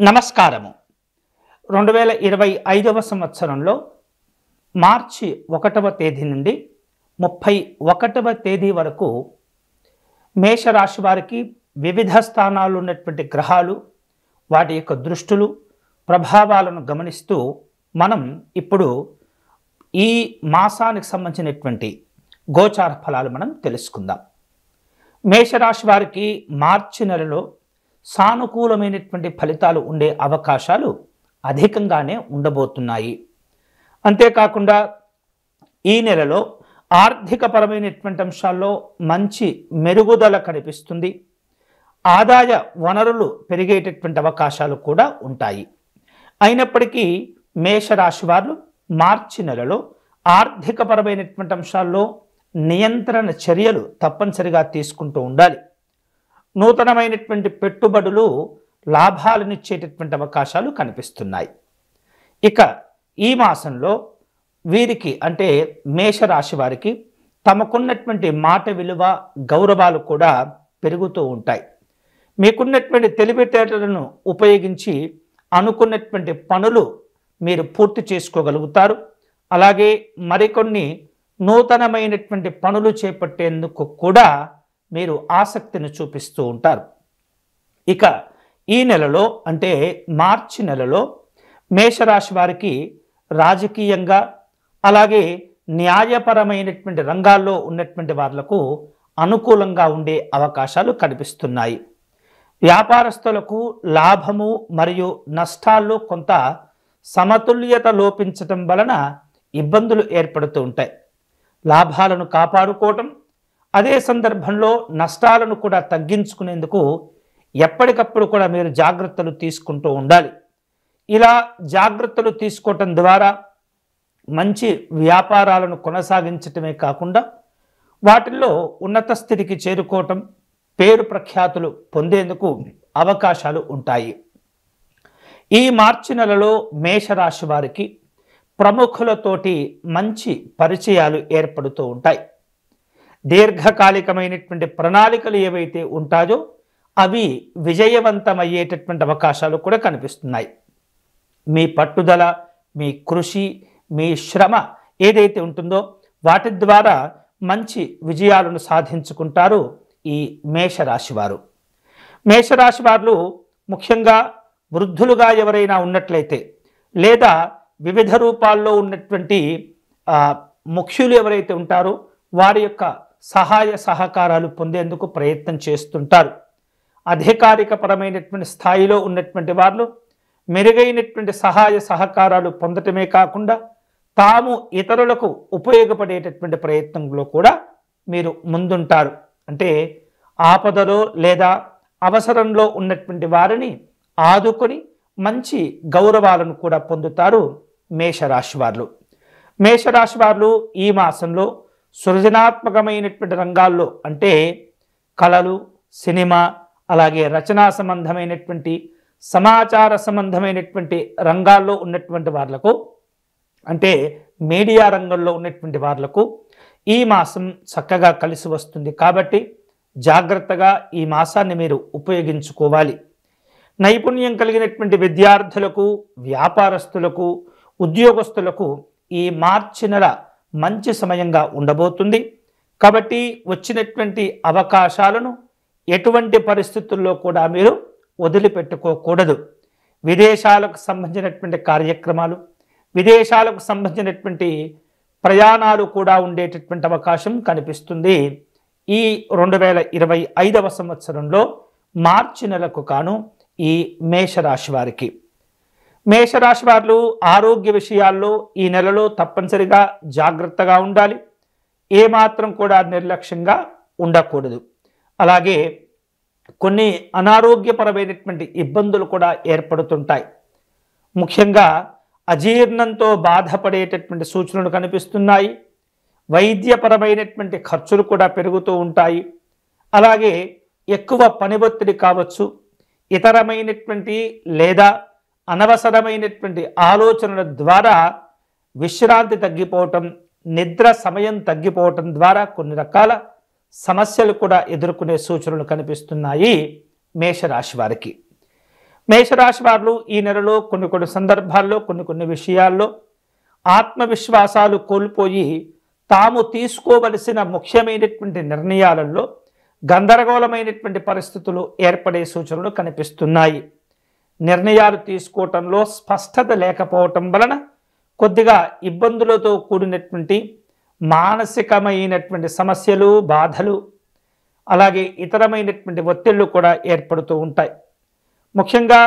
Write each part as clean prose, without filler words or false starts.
నమస్కారము. 2025వ సంవత్సరంలో మార్చి 1వ తేదీ నుండి 31వ తేదీ వరకు మేషరాశి వారికి వివిధ స్థానాల్లో ఉన్నటువంటి గ్రహాలు వాటి యొక్క దృష్టులు ప్రభావాలను గమనిస్తూ మనం ఇప్పుడు ఈ మాసానికి సంబంధించినటువంటి గోచార ఫలాలు మనం తెలుసుకుందాం. మేషరాశి వారికి మార్చి నెలలో సానుకూలమైనటువంటి ఫలితాలు ఉండే అవకాశాలు అధికంగానే ఉండబోతున్నాయి. అంతేకాకుండా ఈ నెలలో ఆర్థికపరమైనటువంటి అంశాల్లో మంచి మెరుగుదల కనిపిస్తుంది. ఆదాయ వనరులు పెరిగేటటువంటి అవకాశాలు కూడా ఉంటాయి. అయినప్పటికీ మేషరాశి వారు మార్చి నెలలో ఆర్థికపరమైనటువంటి అంశాల్లో నియంత్రణ చర్యలు తప్పనిసరిగా తీసుకుంటూ ఉండాలి. నూతనమైనటువంటి పెట్టుబడులు లాభాలనిచ్చేటటువంటి అవకాశాలు కనిపిస్తున్నాయి. ఇక ఈ మాసంలో వీరికి అంటే మేషరాశి వారికి తమకున్నటువంటి మాట విలువ గౌరవాలు కూడా పెరుగుతూ ఉంటాయి. మీకున్నటువంటి తెలివితేటలను ఉపయోగించి అనుకున్నటువంటి పనులు మీరు పూర్తి చేసుకోగలుగుతారు. అలాగే మరికొన్ని నూతనమైనటువంటి పనులు చేపట్టేందుకు కూడా మీరు ఆసక్తిని చూపిస్తూ ఉంటారు. ఇక ఈ నెలలో అంటే మార్చి నెలలో మేషరాశి వారికి రాజకీయంగా అలాగే న్యాయపరమైనటువంటి రంగాల్లో ఉన్నటువంటి వాళ్లకు అనుకూలంగా ఉండే అవకాశాలు కనిపిస్తున్నాయి. వ్యాపారస్తులకు లాభము మరియు నష్టాల్లో కొంత సమతుల్యత లోపించటం వలన ఇబ్బందులు ఏర్పడుతూ ఉంటాయి. లాభాలను కాపాడుకోవటం అదే సందర్భంలో నష్టాలను కూడా తగ్గించుకునేందుకు ఎప్పటికప్పుడు కూడా మీరు జాగ్రత్తలు తీసుకుంటూ ఉండాలి. ఇలా జాగ్రత్తలు తీసుకోవటం ద్వారా మంచి వ్యాపారాలను కొనసాగించటమే కాకుండా వాటిల్లో ఉన్నత స్థితికి చేరుకోవటం పేరు ప్రఖ్యాతులు పొందేందుకు అవకాశాలు ఉంటాయి. ఈ మార్చి నెలలో మేషరాశి వారికి ప్రముఖులతోటి మంచి పరిచయాలు ఏర్పడుతూ ఉంటాయి. దీర్ఘకాలికమైనటువంటి ప్రణాళికలు ఏవైతే ఉంటాయో అవి విజయవంతమయ్యేటటువంటి అవకాశాలు కూడా కనిపిస్తున్నాయి. మీ పట్టుదల, మీ కృషి, మీ శ్రమ ఏదైతే ఉంటుందో వాటి ద్వారా మంచి విజయాలను సాధించుకుంటారు ఈ మేషరాశి వారు. మేషరాశి వారు ముఖ్యంగా వృద్ధులుగా ఎవరైనా ఉన్నట్లయితే లేదా వివిధ రూపాల్లో ఉన్నటువంటి ముఖ్యులు ఎవరైతే ఉంటారో వారి యొక్క సహాయ సహకారాలు పొందేందుకు ప్రయత్నం చేస్తుంటారు. అధికారికపరమైనటువంటి స్థాయిలో ఉన్నటువంటి వాళ్ళు మెరుగైనటువంటి సహాయ సహకారాలు పొందటమే కాకుండా తాము ఇతరులకు ఉపయోగపడేటటువంటి ప్రయత్నంలో కూడా మీరు ముందుంటారు. అంటే ఆపదలో లేదా అవసరంలో ఉన్నటువంటి వారిని ఆదుకొని మంచి గౌరవాలను కూడా పొందుతారు మేషరాశి వారు. మేషరాశి వారు ఈ మాసంలో సృజనాత్మకమైనటువంటి రంగాల్లో అంటే కళలు, సినిమా అలాగే రచనా సంబంధమైనటువంటి సమాచార సంబంధమైనటువంటి రంగాల్లో ఉన్నటువంటి వాళ్లకు అంటే మీడియా రంగంలో ఉన్నటువంటి వాళ్లకు ఈ మాసం చక్కగా కలిసి వస్తుంది. కాబట్టి జాగ్రత్తగా ఈ మాసాన్ని మీరు ఉపయోగించుకోవాలి. నైపుణ్యం కలిగినటువంటి విద్యార్థులకు, వ్యాపారస్తులకు, ఉద్యోగస్తులకు ఈ మార్చి నెల మంచి సమయంగా ఉండబోతుంది. కాబట్టి వచ్చినటువంటి అవకాశాలను ఎటువంటి పరిస్థితుల్లో కూడా మీరు వదిలిపెట్టుకోకూడదు. విదేశాలకు సంబంధించినటువంటి కార్యక్రమాలు, విదేశాలకు సంబంధించినటువంటి ప్రయాణాలు కూడా ఉండేటటువంటి అవకాశం కనిపిస్తుంది. ఈ 2025వ సంవత్సరంలో మార్చి నెలకు కాను ఈ మేషరాశి వారికి. మేషరాశి వారు ఆరోగ్య విషయాల్లో ఈ నెలలో తప్పనిసరిగా జాగ్రత్తగా ఉండాలి. ఏమాత్రం కూడా నిర్లక్ష్యంగా ఉండకూడదు. అలాగే కొన్ని అనారోగ్యపరమైనటువంటి ఇబ్బందులు కూడా ఏర్పడుతుంటాయి. ముఖ్యంగా అజీర్ణంతో బాధపడేటటువంటి సూచనలు కనిపిస్తున్నాయి. వైద్యపరమైనటువంటి ఖర్చులు కూడా పెరుగుతూ ఉంటాయి. అలాగే ఎక్కువ పని ఒత్తిడి కావచ్చు, ఇతరమైనటువంటి లేదా అనవసరమైనటువంటి ఆలోచనల ద్వారా విశ్రాంతి తగ్గిపోవటం, నిద్ర సమయం తగ్గిపోవటం ద్వారా కొన్ని రకాల సమస్యలు కూడా ఎదుర్కొనే సూచనలు కనిపిస్తున్నాయి మేషరాశి వారికి. మేషరాశి వారు ఈ నెలలో కొన్ని సందర్భాల్లో కొన్ని విషయాల్లో ఆత్మవిశ్వాసాలు కోల్పోయి తాము తీసుకోవలసిన ముఖ్యమైనటువంటి నిర్ణయాలలో గందరగోళమైనటువంటి పరిస్థితులు ఏర్పడే సూచనలు కనిపిస్తున్నాయి. నిర్ణయాలు తీసుకోవటంలో స్పష్టత లేకపోవటం వలన కొద్దిగా ఇబ్బందులతో కూడినటువంటి మానసికమైనటువంటి సమస్యలు, బాధలు, అలాగే ఇతరమైనటువంటి ఒత్తిళ్లు కూడా ఏర్పడుతూ ఉంటాయి. ముఖ్యంగా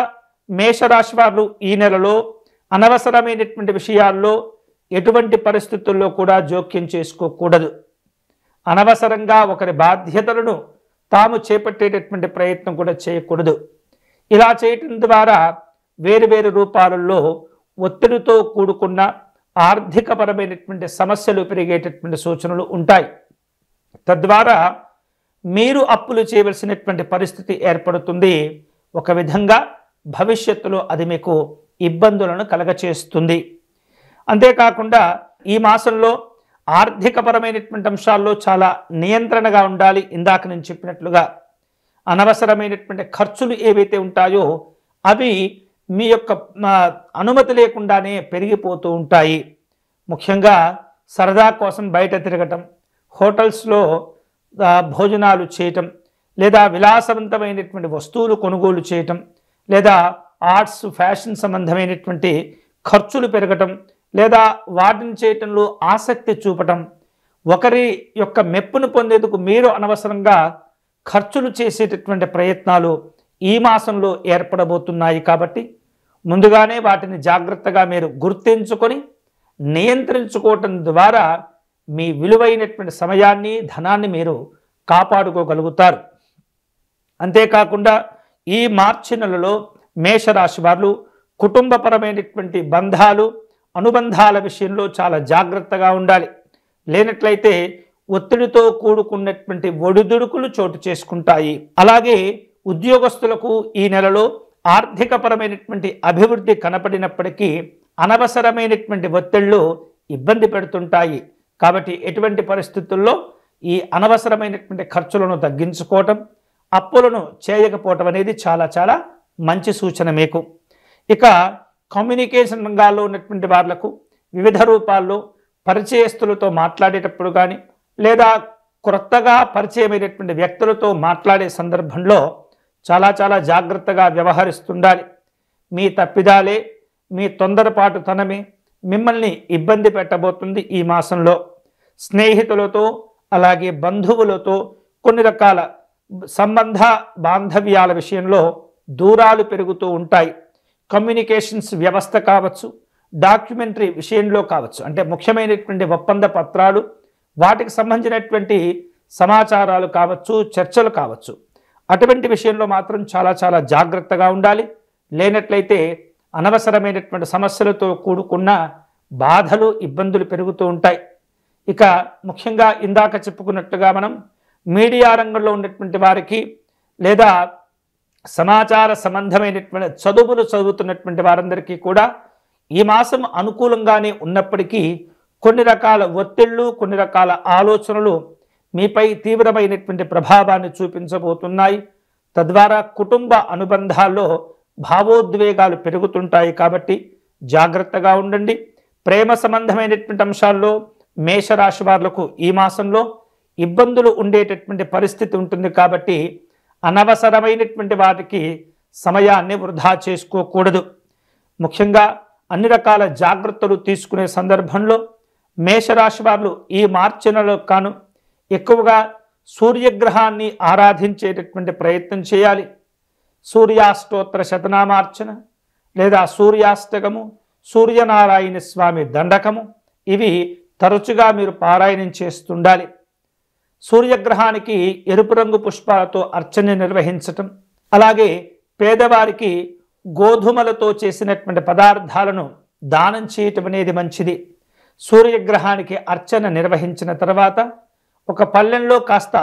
మేషరాశి వారు ఈ నెలలో అనవసరమైనటువంటి విషయాల్లో ఎటువంటి పరిస్థితుల్లో కూడా జోక్యం చేసుకోకూడదు. అనవసరంగా ఒకరి బాధ్యతలను తాము చేపట్టేటటువంటి ప్రయత్నం కూడా చేయకూడదు. ఇలా చేయటం ద్వారా వేరు రూపాలలో ఒత్తిడితో కూడుకున్న ఆర్థికపరమైనటువంటి సమస్యలు పెరిగేటటువంటి సూచనలు ఉంటాయి. తద్వారా మీరు అప్పులు చేయవలసినటువంటి పరిస్థితి ఏర్పడుతుంది. ఒక విధంగా భవిష్యత్తులో అది మీకు ఇబ్బందులను కలగచేస్తుంది. అంతేకాకుండా ఈ మాసంలో ఆర్థికపరమైనటువంటి అంశాల్లో చాలా నియంత్రణగా ఉండాలి. ఇందాక నేను చెప్పినట్లుగా అనవసరమైనటువంటి ఖర్చులు ఏవైతే ఉంటాయో అవి మీ యొక్క అనుమతి లేకుండానే పెరిగిపోతూ ఉంటాయి. ముఖ్యంగా సరదా కోసం బయట తిరగటం, హోటల్స్లో భోజనాలు చేయటం, లేదా విలాసవంతమైనటువంటి వస్తువులు కొనుగోలు చేయటం, లేదా ఆర్ట్స్, ఫ్యాషన్ సంబంధమైనటువంటి ఖర్చులు పెరగటం, లేదా వాటిని చేయటంలో ఆసక్తి చూపటం, ఒకరి యొక్క మెప్పును పొందేందుకు మీరు అనవసరంగా ఖర్చులు చేసేటటువంటి ప్రయత్నాలు ఈ మాసంలో ఏర్పడబోతున్నాయి. కాబట్టి ముందుగానే వాటిని జాగ్రత్తగా మీరు గుర్తించుకొని నియంత్రించుకోవటం ద్వారా మీ విలువైనటువంటి సమయాన్ని, ధనాన్ని మీరు కాపాడుకోగలుగుతారు. అంతేకాకుండా ఈ మార్చి నెలలో మేషరాశి వారు కుటుంబపరమైనటువంటి బంధాలు, అనుబంధాల విషయంలో చాలా జాగ్రత్తగా ఉండాలి. లేనట్లయితే ఒత్తిడితో కూడుకున్నటువంటి ఒడిదుడుకులు చోటు చేసుకుంటాయి. అలాగే ఉద్యోగస్తులకు ఈ నెలలో ఆర్థికపరమైనటువంటి అభివృద్ధి కనపడినప్పటికీ అనవసరమైనటువంటి ఒత్తిళ్లు ఇబ్బంది పెడుతుంటాయి. కాబట్టి ఎటువంటి పరిస్థితుల్లో ఈ అనవసరమైనటువంటి ఖర్చులను తగ్గించుకోవటం, అప్పులను చేయకపోవటం అనేది చాలా మంచి సూచన మీకు. ఇక కమ్యూనికేషన్ రంగాల్లో ఉన్నటువంటి వాళ్లకు వివిధ రూపాల్లో పరిచయస్తులతో మాట్లాడేటప్పుడు కానీ, లేదా కొత్తగా పరిచయమైనటువంటి వ్యక్తులతో మాట్లాడే సందర్భంలో చాలా జాగ్రత్తగా వ్యవహరిస్తుండాలి. మీ తప్పిదాలే, మీ తొందరపాటుతనమే మిమ్మల్ని ఇబ్బంది పెట్టబోతుంది. ఈ మాసంలో స్నేహితులతో, అలాగే బంధువులతో కొన్ని రకాల సంబంధ బాంధవ్యాల విషయంలో దూరాలు పెరుగుతూ ఉంటాయి. కమ్యూనికేషన్స్ వ్యవస్థ కావచ్చు, డాక్యుమెంటరీ విషయంలో కావచ్చు, అంటే ముఖ్యమైనటువంటి ఒప్పంద పత్రాలు, వాటికి సంబంధించినటువంటి సమాచారాలు కావచ్చు, చర్చలు కావచ్చు, అటువంటి విషయంలో మాత్రం చాలా జాగ్రత్తగా ఉండాలి. లేనట్లయితే అనవసరమైనటువంటి సమస్యలతో కూడుకున్న బాధలు, ఇబ్బందులు పెరుగుతూ ఉంటాయి. ఇక ముఖ్యంగా ఇందాక చెప్పుకున్నట్టుగా మనం మీడియా రంగంలో ఉన్నటువంటి వారికి, లేదా సమాచార సంబంధమైనటువంటి చదువులు చదువుతున్నటువంటి వారందరికీ కూడా ఈ మాసం అనుకూలంగానే ఉన్నప్పటికీ కొన్ని రకాల ఒత్తిళ్లు, కొన్ని రకాల ఆలోచనలు మీపై తీవ్రమైనటువంటి ప్రభావాన్ని చూపించబోతున్నాయి. తద్వారా కుటుంబ అనుబంధాల్లో భావోద్వేగాలు పెరుగుతుంటాయి. కాబట్టి జాగ్రత్తగా ఉండండి. ప్రేమ సంబంధమైనటువంటి అంశాల్లో మేషరాశి వాళ్లకు ఈ మాసంలో ఇబ్బందులు ఉండేటటువంటి పరిస్థితి ఉంటుంది. కాబట్టి అనవసరమైనటువంటి వాటికి సమయాన్ని వృధా చేసుకోకూడదు. ముఖ్యంగా అన్ని రకాల జాగ్రత్తలు తీసుకునే సందర్భంలో మేషరాశి వారు ఈ మార్చి నెలలో కాను ఎక్కువగా సూర్యగ్రహాన్ని ఆరాధించేటటువంటి ప్రయత్నం చేయాలి. సూర్యాష్టోత్తర శతనామార్చన, లేదా సూర్యాష్టకము, సూర్యనారాయణ స్వామి దండకము, ఇవి తరచుగా మీరు పారాయణం చేస్తుండాలి. సూర్యగ్రహానికి ఎరుపు రంగు పుష్పాలతో అర్చన నిర్వహించటం, అలాగే పేదవారికి గోధుమలతో చేసినటువంటి పదార్థాలను దానం చేయటం అనేది మంచిది. సూర్యగ్రహానికి అర్చన నిర్వహించిన తర్వాత ఒక పళ్ళెంలో కాస్త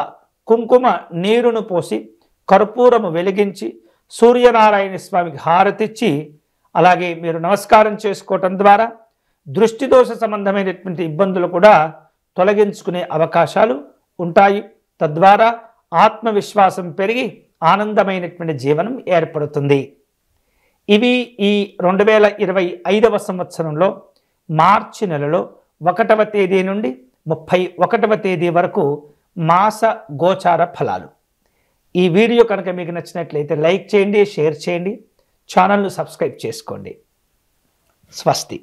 కుంకుమ నీరును పోసి కర్పూరము వెలిగించి సూర్యనారాయణ స్వామికి హారతిచ్చి అలాగే మీరు నమస్కారం చేసుకోవటం ద్వారా దృష్టి దోష సంబంధమైనటువంటి ఇబ్బందులు కూడా తొలగించుకునే అవకాశాలు ఉంటాయి. తద్వారా ఆత్మవిశ్వాసం పెరిగి ఆనందమైనటువంటి జీవనం ఏర్పడుతుంది. ఇవి ఈ 2025వ సంవత్సరంలో మార్చి నెలలో 1వ తేదీ నుండి 31వ తేదీ వరకు మాస గోచార ఫలాలు. ఈ వీడియో కనుక మీకు నచ్చినట్లయితే లైక్ చేయండి, షేర్ చేయండి, ఛానల్ను సబ్స్క్రైబ్ చేసుకోండి. స్వస్తి.